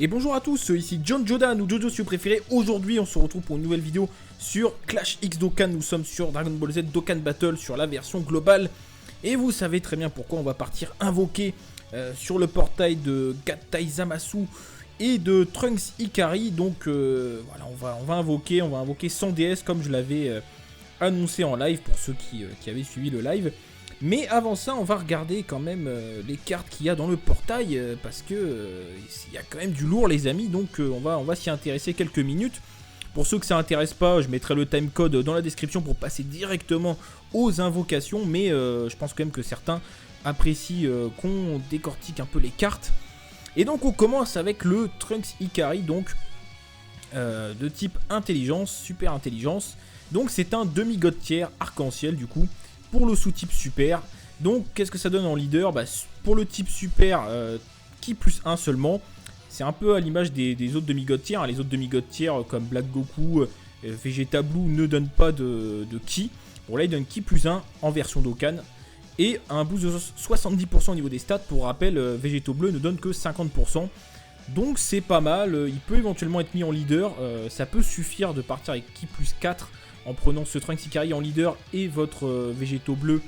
Et bonjour à tous, ici John Jodan ou Jojo si vous préférez. Aujourd'hui on se retrouve pour une nouvelle vidéo sur Clash X Dokkan. Nous sommes sur Dragon Ball Z Dokkan Battle sur la version globale. Et vous savez très bien pourquoi on va partir invoquer sur le portail de Gattai Zamasu et de Trunks Ikari. Donc voilà, on va invoquer 100 DS comme je l'avais annoncé en live pour ceux qui avaient suivi le live. Mais avant ça, on va regarder quand même les cartes qu'il y a dans le portail parce que il y a quand même du lourd les amis, donc on va s'y intéresser quelques minutes. Pour ceux que ça intéresse pas, je mettrai le timecode dans la description pour passer directement aux invocations, mais je pense quand même que certains apprécient qu'on décortique un peu les cartes. Et donc on commence avec le Trunks Ikari, donc de type intelligence, super intelligence. Donc c'est un demi-god tier arc-en-ciel du coup. Pour le sous-type super, donc qu'est-ce que ça donne en leader? Pour le type super, ki plus 1 seulement, c'est un peu à l'image des autres demi-god tiers, hein. Les autres demi-god tiers comme Black Goku, Vegeta Blue ne donnent pas de ki. Bon là il donne ki plus 1 en version Dokkan et un boost de 70% au niveau des stats. Pour rappel, Vegeto Bleu ne donne que 50%. Donc c'est pas mal, il peut éventuellement être mis en leader, ça peut suffire de partir avec ki plus 4 en prenant ce Trunks Ikari en leader et votre Végéto bleu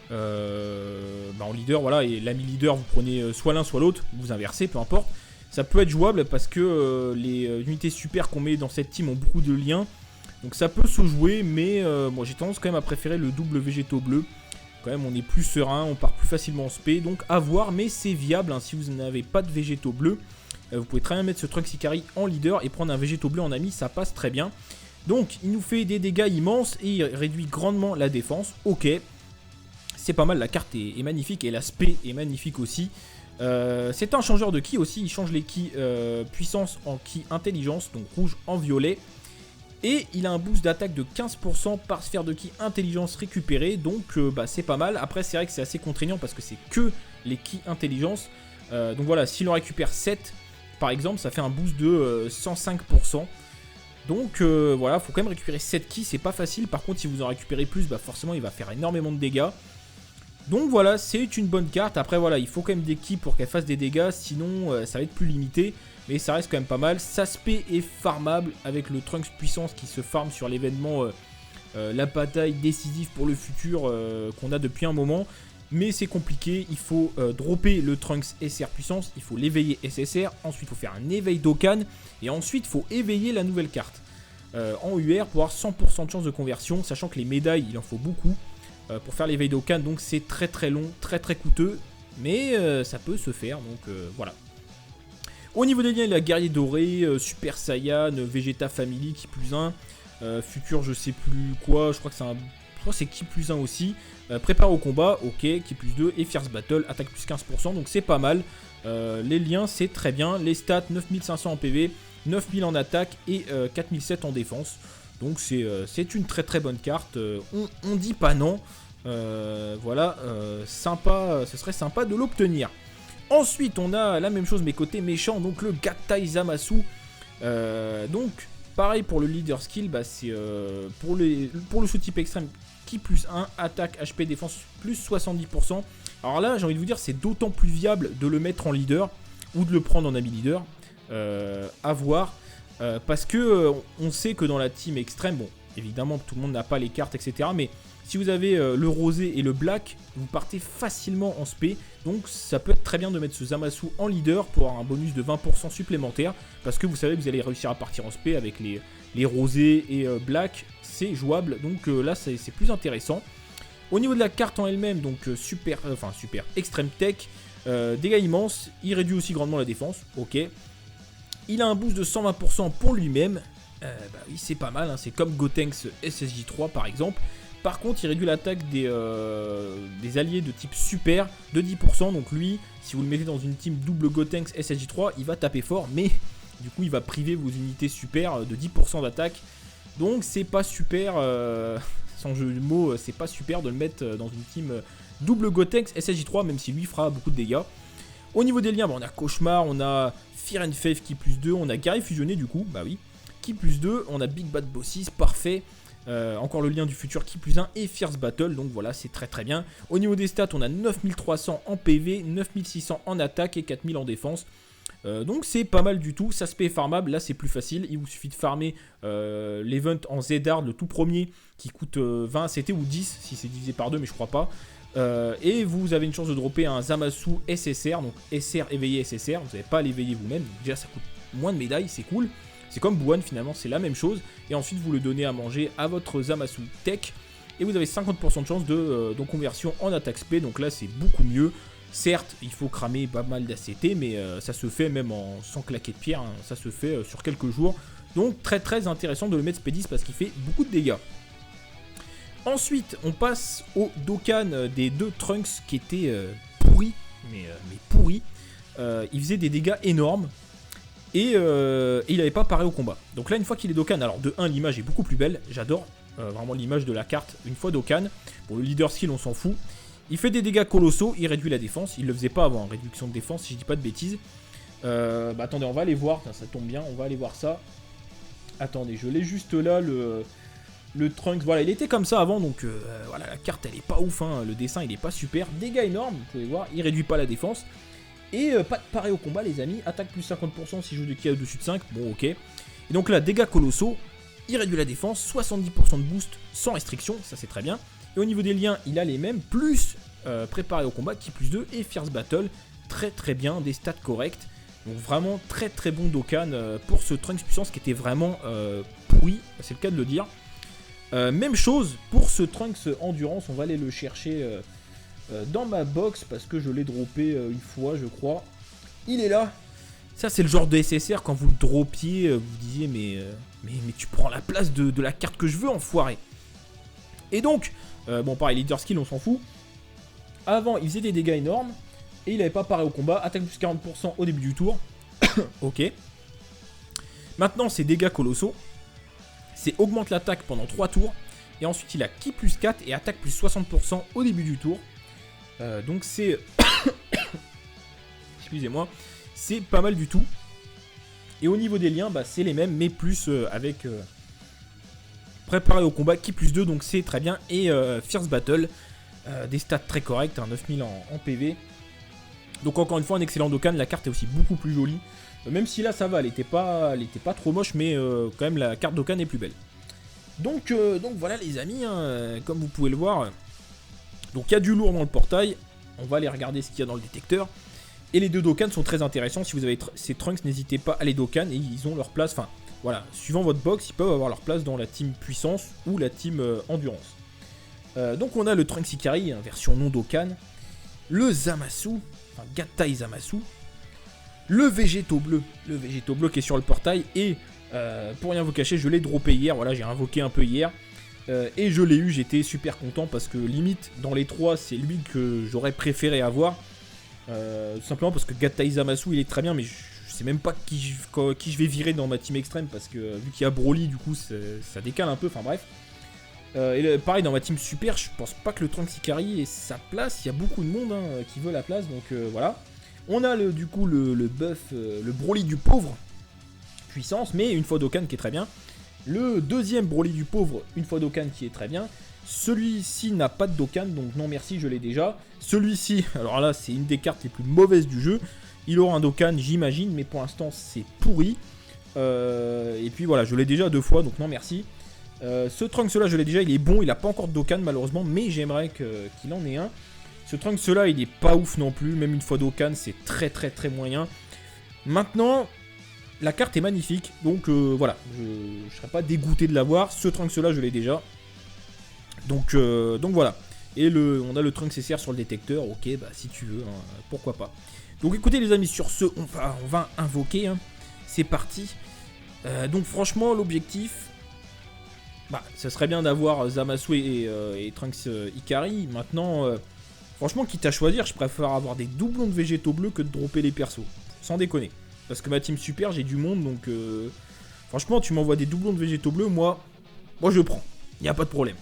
en leader, voilà, et l'ami leader vous prenez soit l'un soit l'autre, vous inversez, peu importe. Ça peut être jouable parce que les unités super qu'on met dans cette team ont beaucoup de liens, donc ça peut se jouer, mais moi j'ai tendance quand même à préférer le double Végéto bleu. Quand même on est plus serein, on part plus facilement en spé, donc à voir, mais c'est viable, hein. Si vous n'avez pas de Végéto bleu, vous pouvez très bien mettre ce Trunks Ikari en leader et prendre un Végéto bleu en ami, ça passe très bien. Donc il nous fait des dégâts immenses et il réduit grandement la défense. Ok, c'est pas mal, la carte est magnifique et l'aspect est magnifique aussi. C'est un changeur de ki aussi, il change les ki puissance en ki intelligence, donc rouge en violet. Et il a un boost d'attaque de 15% par sphère de ki intelligence récupérée, donc c'est pas mal. Après c'est vrai que c'est assez contraignant parce que c'est que les ki intelligence. Donc voilà, s'il en récupère 7 par exemple, ça fait un boost de 105%. Donc voilà, faut quand même récupérer 7 ki, c'est pas facile. Par contre, si vous en récupérez plus, forcément il va faire énormément de dégâts. Donc voilà, c'est une bonne carte. Après voilà, il faut quand même des ki pour qu'elle fasse des dégâts, sinon ça va être plus limité. Mais ça reste quand même pas mal. Saspé est farmable avec le Trunks puissance qui se farm sur l'événement la bataille décisive pour le futur qu'on a depuis un moment. Mais c'est compliqué, il faut dropper le Trunks SR puissance, il faut l'éveiller SSR, ensuite il faut faire un éveil Dokkan, et ensuite il faut éveiller la nouvelle carte en UR pour avoir 100% de chance de conversion, sachant que les médailles il en faut beaucoup pour faire l'éveil Dokkan, donc c'est très très long, très très coûteux, mais ça peut se faire, donc voilà. Au niveau des liens, il a Guerrier Doré, Super Saiyan, Vegeta Family, ki plus 1, Futur je sais plus quoi, je crois que c'est un... Je crois que c'est ki plus 1 aussi. Prépare au combat, ok, ki plus 2 et Fierce Battle, attaque plus 15%, donc c'est pas mal. Les liens, c'est très bien. Les stats, 9500 en PV, 9000 en attaque et 4007 en défense. Donc c'est une très très bonne carte. On dit pas non. Voilà, sympa, ce serait sympa de l'obtenir. Ensuite, on a la même chose, mais côté méchant, donc le Gattai Zamasu. Donc, pareil pour le leader skill, c'est pour le sous-type extrême, ki plus 1, attaque, HP, défense, plus 70%. Alors là, j'ai envie de vous dire, c'est d'autant plus viable de le mettre en leader ou de le prendre en ami leader. À voir. Parce que on sait que dans la team extrême, bon, évidemment, tout le monde n'a pas les cartes, etc. Mais si vous avez le rosé et le black, vous partez facilement en spé. Donc ça peut être très bien de mettre ce Zamasu en leader pour avoir un bonus de 20% supplémentaire. Parce que vous savez que vous allez réussir à partir en spé avec les rosés et black. C'est jouable, donc là c'est plus intéressant. Au niveau de la carte en elle-même, donc super extreme tech, dégâts immenses, il réduit aussi grandement la défense, ok. Il a un boost de 120% pour lui-même, oui c'est pas mal, hein, c'est comme Gotenks SSJ3 par exemple. Par contre il réduit l'attaque des alliés de type super de 10%, donc lui, si vous le mettez dans une team double Gotenks SSJ3, il va taper fort, mais du coup il va priver vos unités super de 10% d'attaque. Donc c'est pas super, sans jeu de mots, c'est pas super de le mettre dans une team double Gotenks SSJ3, même si lui fera beaucoup de dégâts. Au niveau des liens, on a Cauchemar, on a Fear and Faith qui plus 2, on a Guerrier Fusionné du coup, bah oui, qui plus 2, on a Big Bad Bosses, parfait. Encore le lien du futur qui plus 1 et Fierce Battle, donc voilà, c'est très très bien. Au niveau des stats, on a 9300 en PV, 9600 en attaque et 4000 en défense. Donc c'est pas mal du tout, ça se paye farmable, là c'est plus facile, il vous suffit de farmer l'event en Zedard, le tout premier, qui coûte 20 ACT ou 10 si c'est divisé par 2, mais je crois pas. Et vous avez une chance de dropper un Zamasu SSR, donc SR éveillé SSR, vous n'avez pas à l'éveiller vous-même, donc déjà ça coûte moins de médailles, c'est cool. C'est comme Buwan finalement, c'est la même chose, et ensuite vous le donnez à manger à votre Zamasu Tech, et vous avez 50% de chance de conversion en attaque spé, donc là c'est beaucoup mieux. Certes, il faut cramer pas mal d'ACT, mais ça se fait même sans claquer de pierre, hein, ça se fait sur quelques jours. Donc très très intéressant de le mettre spé 10 parce qu'il fait beaucoup de dégâts. Ensuite, on passe au Dokkan des deux Trunks qui étaient pourris, mais pourris. Il faisait des dégâts énormes et il n'avait pas paré au combat. Donc là, une fois qu'il est Dokkan, alors de 1, l'image est beaucoup plus belle, j'adore vraiment l'image de la carte une fois Dokkan. Pour le leader skill, on s'en fout. Il fait des dégâts colossaux, il réduit la défense, il le faisait pas avant, réduction de défense si je dis pas de bêtises. Attendez, on va aller voir, ça tombe bien, on va aller voir ça. Attendez, je l'ai juste là, le Trunks, voilà, il était comme ça avant, donc voilà, la carte elle est pas ouf, hein, le dessin il est pas super. Dégâts énormes, vous pouvez voir, il réduit pas la défense. Et pas de paré au combat les amis, attaque plus 50% si je joue de ki au-dessus de 5, bon ok. Et donc là, dégâts colossaux, il réduit la défense, 70% de boost sans restriction, ça c'est très bien. Et au niveau des liens, il a les mêmes, plus préparé au combat, qui plus 2, et Fierce Battle, très très bien, des stats corrects. Donc vraiment très très bon Dokkan pour ce Trunks puissance qui était vraiment pourri, c'est le cas de le dire. Même chose pour ce Trunks Endurance, on va aller le chercher dans ma box parce que je l'ai droppé une fois je crois. Il est là. Ça c'est le genre de SSR quand vous le droppiez, vous disiez mais tu prends la place de la carte que je veux enfoiré. Et donc, bon pareil, leader skill on s'en fout. Avant il faisait des dégâts énormes et il n'avait pas paré au combat, attaque plus 40% au début du tour. Ok. Maintenant c'est dégâts colossaux. C'est augmente l'attaque pendant 3 tours. Et ensuite il a ki plus 4 et attaque plus 60% au début du tour. Donc c'est... Excusez-moi. C'est pas mal du tout. Et au niveau des liens, bah, c'est les mêmes, mais plus avec... préparé au combat, ki plus 2, donc c'est très bien. Et Fierce Battle, des stats très corrects, hein, 9000 en PV. Donc encore une fois, un excellent Dokkan. La carte est aussi beaucoup plus jolie. Même si là, ça va, elle était pas trop moche, mais quand même, la carte Dokkan est plus belle. Donc voilà les amis, hein, comme vous pouvez le voir. Donc il y a du lourd dans le portail. On va aller regarder ce qu'il y a dans le détecteur. Et les deux Dokkan sont très intéressants. Si vous avez ces Trunks, n'hésitez pas à les Dokkan. Et ils ont leur place, enfin voilà, suivant votre box, ils peuvent avoir leur place dans la team puissance ou la team endurance. Donc on a le Trunks Ikari, hein, version non Dokkan. Le Zamasu, enfin Gattai Zamasu. Le végétaux bleu qui est sur le portail. Et pour rien vous cacher, je l'ai droppé hier. Voilà, j'ai invoqué un peu hier. Et je l'ai eu, j'étais super content parce que limite, dans les 3, c'est lui que j'aurais préféré avoir. Tout simplement parce que Gattai Zamasu, il est très bien, mais je sais même pas qui je vais virer dans ma team extrême parce que vu qu'il y a Broly, du coup, ça décale un peu. Enfin bref. Et pareil, dans ma team super, je pense pas que le Trunks Ikari ait sa place. Il y a beaucoup de monde hein, qui veut la place, donc voilà. On a du coup le buff, le Broly du pauvre, puissance, mais une fois Dokkan qui est très bien. Le deuxième Broly du pauvre, une fois Dokkan qui est très bien. Celui-ci n'a pas de Dokkan, donc non merci, je l'ai déjà. Celui-ci, alors là, c'est une des cartes les plus mauvaises du jeu. Il aura un Dokkan, j'imagine, mais pour l'instant, c'est pourri. Et puis voilà, je l'ai déjà 2 fois, donc non merci. Ce Trunks-là, je l'ai déjà, il est bon, il n'a pas encore de Dokkan, malheureusement, mais j'aimerais qu'il en ait un. Ce Trunks-là, il est pas ouf non plus, même une fois Dokkan, c'est très très très moyen. Maintenant, la carte est magnifique, donc voilà, je ne serais pas dégoûté de l'avoir. Ce Trunks-là, je l'ai déjà. Donc voilà. Et on a le Trunks SR sur le détecteur, ok, bah si tu veux, hein, pourquoi pas. Donc écoutez les amis, sur ce, on va invoquer, hein. C'est parti. Donc franchement, l'objectif, bah, ça serait bien d'avoir Zamasu et Trunks Ikari. Maintenant, franchement, quitte à choisir, je préfère avoir des doublons de végétaux bleus que de dropper les persos. Sans déconner. Parce que ma team super, j'ai du monde, donc franchement, tu m'envoies des doublons de végétaux bleus, moi je prends. Il n'y a pas de problème.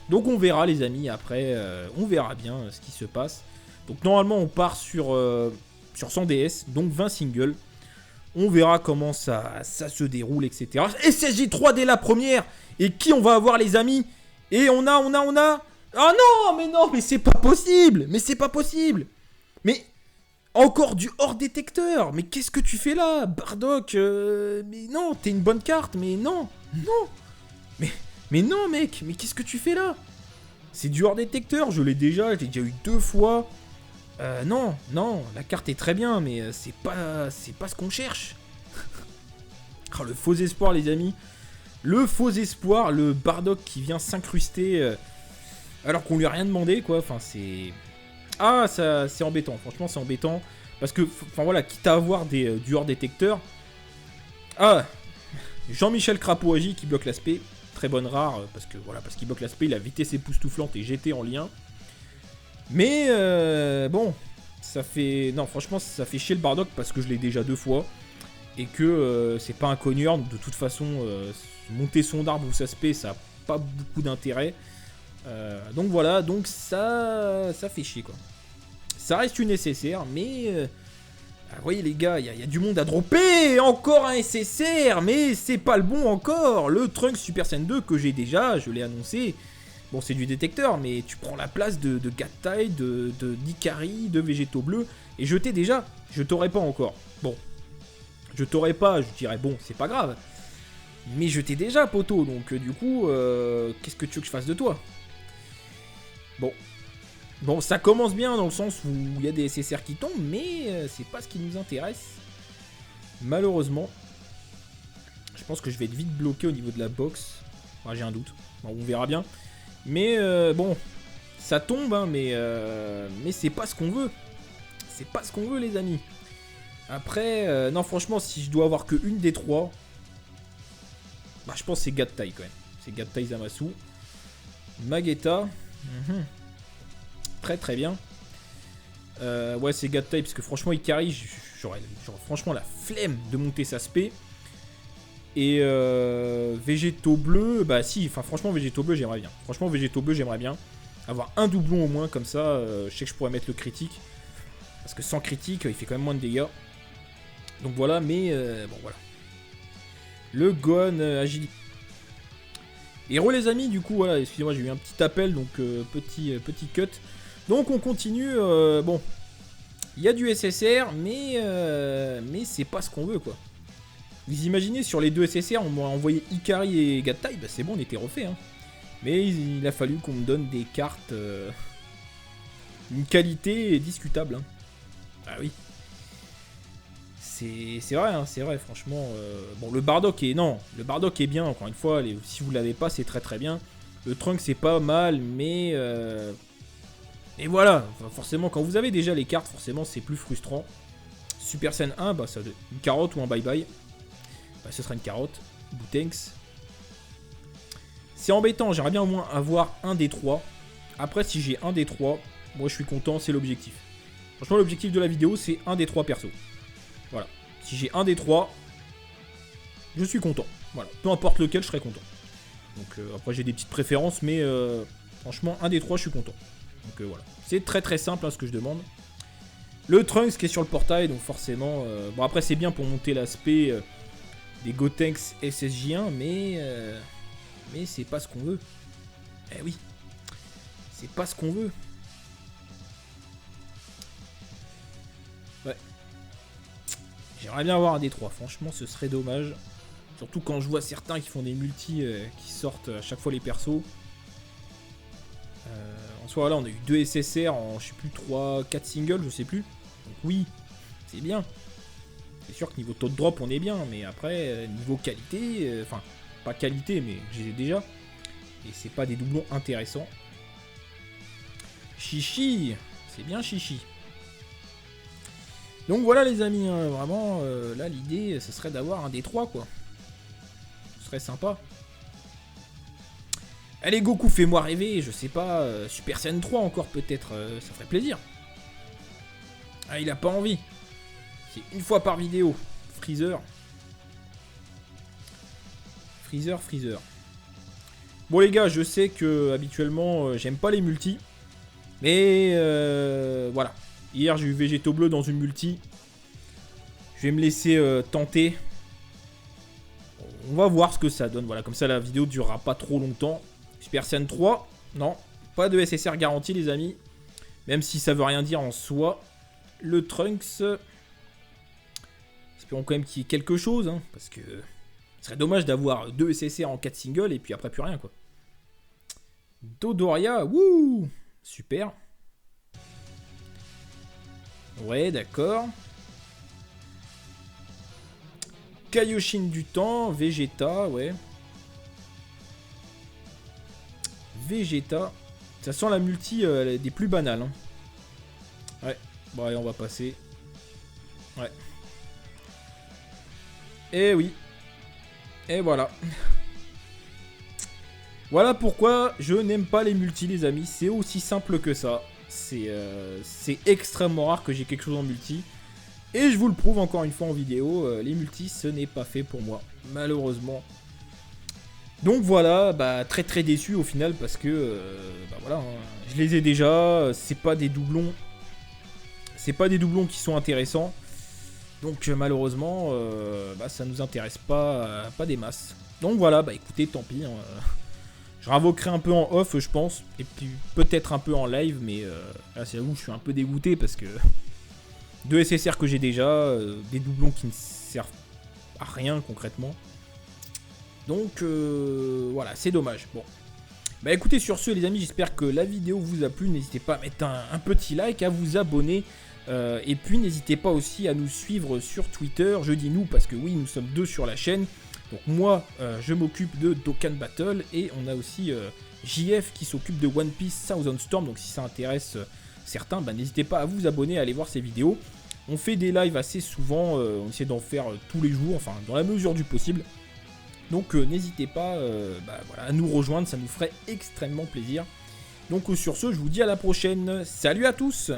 Donc on verra les amis, après, on verra bien ce qui se passe. Donc normalement, on part sur 100 DS, donc 20 singles. On verra comment ça se déroule, etc. SSJ3 dès la première. Et qui on va avoir les amis? Et on a... Oh non, mais c'est pas possible. Mais c'est pas possible. Mais Encore du hors détecteur. Mais qu'est-ce que tu fais là, Bardock? Mais non, t'es une bonne carte, mais non. Non. Mais non, mec. Mais qu'est-ce que tu fais là? C'est du hors détecteur, je l'ai déjà eu 2 fois. Non, non, la carte est très bien, mais c'est pas ce qu'on cherche. Oh, le faux espoir, les amis. Le faux espoir, le Bardock qui vient s'incruster alors qu'on lui a rien demandé, quoi. Enfin, c'est... Ah, ça, c'est embêtant. Franchement, c'est embêtant. Parce que, enfin voilà, quitte à avoir du hors détecteur. Ah, Jean-Michel Crapaud-Agi qui bloque l'aspect. Très bonne rare, parce qu'il bloque l'aspect, il a vitesse époustouflante et GT en lien. Mais, bon, ça fait... Non, franchement, ça fait chier le Bardock parce que je l'ai déjà 2 fois. Et que c'est pas un cogneur, de toute façon, monter son arbre ou sa spé, ça a pas beaucoup d'intérêt. Donc voilà, donc ça fait chier, quoi. Ça reste une SSR, mais... vous voyez les gars, il y a du monde à dropper. Encore un SSR, mais c'est pas le bon encore. Le Trunks Super Saiyan 2 que j'ai déjà, je l'ai annoncé. Bon, c'est du détecteur, mais tu prends la place de Gattai, d'Ikari, de Végétaux Bleus. Et je t'ai déjà, je t'aurais pas encore. Bon, je t'aurais pas, je dirais bon, c'est pas grave. Mais je t'ai déjà, poteau, donc du coup, qu'est-ce que tu veux que je fasse de toi? Bon, ça commence bien dans le sens où il y a des SSR qui tombent, mais c'est pas ce qui nous intéresse. Malheureusement, je pense que je vais être vite bloqué au niveau de la box. Enfin, j'ai un doute, bon, on verra bien. Mais bon, ça tombe, hein, mais c'est pas ce qu'on veut. C'est pas ce qu'on veut, les amis. Après, non, franchement, si je dois avoir que une des 3, bah, je pense que c'est Gattai quand même. C'est Gattai Zamasu. Magetta. Très très bien. Ouais, c'est Gattai, parce que franchement, Ikari, j'aurais franchement la flemme de monter sa spé. Et Végétaux Bleus, bah si, enfin franchement, Végétaux Bleus, j'aimerais bien. Franchement, Végétaux Bleus, j'aimerais bien. Avoir un doublon au moins, comme ça, je sais que je pourrais mettre le critique. Parce que sans critique, il fait quand même moins de dégâts. Donc voilà, mais bon, voilà. Le Gohan Agility. Héros, les amis, du coup, voilà, excusez-moi, j'ai eu un petit appel, donc petit cut. Donc on continue, bon, il y a du SSR, mais c'est pas ce qu'on veut, quoi. Vous imaginez, sur les 2 SSR, on m'a envoyé Ikari et Gattai, bah c'est bon, on était refait, hein. Mais il a fallu qu'on me donne des cartes, une qualité discutable, hein. Ah oui. C'est vrai, hein, c'est vrai, franchement. Bon, le Bardock est... Non, le Bardock est bien, encore une fois, si vous l'avez pas, c'est très très bien. Le Trunks, c'est pas mal, mais... Et voilà, enfin, forcément, quand vous avez déjà les cartes, forcément, c'est plus frustrant. Super Saiyan 1, bah, ça, une carotte ou un bye-bye. Bah, ce sera une carotte. Boutenks. C'est embêtant, j'aimerais bien au moins avoir un des 3. Après, si j'ai un des 3, moi, je suis content, c'est l'objectif. Franchement, l'objectif de la vidéo, c'est un des 3 persos. Voilà. Si j'ai un des 3, je suis content. Voilà. Peu importe lequel, je serai content. Donc, après, j'ai des petites préférences, mais franchement, un des 3, je suis content. Donc voilà, c'est très très simple, hein, ce que je demande. Le Trunks qui est sur le portail, donc forcément... bon, après c'est bien pour monter l'aspect des Gotenks SSJ1, mais c'est pas ce qu'on veut. Eh oui, c'est pas ce qu'on veut. Ouais. J'aimerais bien avoir un des 3, franchement ce serait dommage. Surtout quand je vois certains qui font des multis qui sortent à chaque fois les persos. En soi, là, on a eu 2 SSR en, je sais plus, 3, 4 singles, je sais plus. Donc oui, c'est bien. C'est sûr que niveau taux de drop, on est bien. Mais après, niveau qualité, enfin, pas qualité, mais j'ai déjà. Et c'est pas des doublons intéressants. Chichi, c'est bien Chichi. Donc voilà les amis, hein, vraiment, là, l'idée, ce serait d'avoir un des 3, quoi. Ce serait sympa. Allez Goku, fais-moi rêver, je sais pas, Super Saiyan 3 encore peut-être, ça ferait plaisir. Ah, il a pas envie. C'est une fois par vidéo. Freezer. Freezer. Bon les gars, je sais que habituellement j'aime pas les multis. Mais voilà. Hier j'ai eu Végétaux Bleus dans une multi. Je vais me laisser tenter. On va voir ce que ça donne. Voilà, comme ça la vidéo durera pas trop longtemps. Super Saiyan 3, non, pas de SSR garanti les amis, même si ça veut rien dire en soi. le Trunks. Espérons quand même qu'il y ait quelque chose, hein, parce que ce serait dommage d'avoir 2 SSR en 4 singles et puis après plus rien, quoi. Dodoria, wouh, super. Ouais, d'accord. Kaioshin du temps, Vegeta, ouais. Vegeta. Ça sent la multi des plus banales. Hein. Ouais, bon allez, on va passer. Ouais. Et oui. Et voilà. Voilà pourquoi je n'aime pas les multis, les amis. C'est aussi simple que ça. C'est extrêmement rare que j'ai quelque chose en multi. Et je vous le prouve encore une fois en vidéo. Les multis, ce n'est pas fait pour moi. Malheureusement. Donc voilà, bah, très très déçu au final parce que bah voilà, hein, je les ai déjà, c'est pas des doublons. C'est pas des doublons qui sont intéressants. Donc malheureusement, bah, ça nous intéresse pas des masses. Donc voilà, bah écoutez, tant pis. Hein, je ravoquerai un peu en off, je pense. Et puis peut-être un peu en live, mais là c'est où je suis un peu dégoûté parce que 2 SSR que j'ai déjà, des doublons qui ne servent à rien concrètement. Donc voilà, c'est dommage. Bon. Bah écoutez, sur ce les amis, j'espère que la vidéo vous a plu. N'hésitez pas à mettre un petit like, à vous abonner. Et puis n'hésitez pas aussi à nous suivre sur Twitter. Je dis nous parce que oui, nous sommes 2 sur la chaîne. Donc moi, je m'occupe de Dokkan Battle. Et on a aussi JF qui s'occupe de One Piece Thousand Storm. Donc si ça intéresse certains, bah, n'hésitez pas à vous abonner, à aller voir ces vidéos. On fait des lives assez souvent. On essaie d'en faire tous les jours, enfin dans la mesure du possible. Donc n'hésitez pas bah, voilà, à nous rejoindre, ça nous ferait extrêmement plaisir. Donc sur ce, je vous dis à la prochaine. Salut à tous!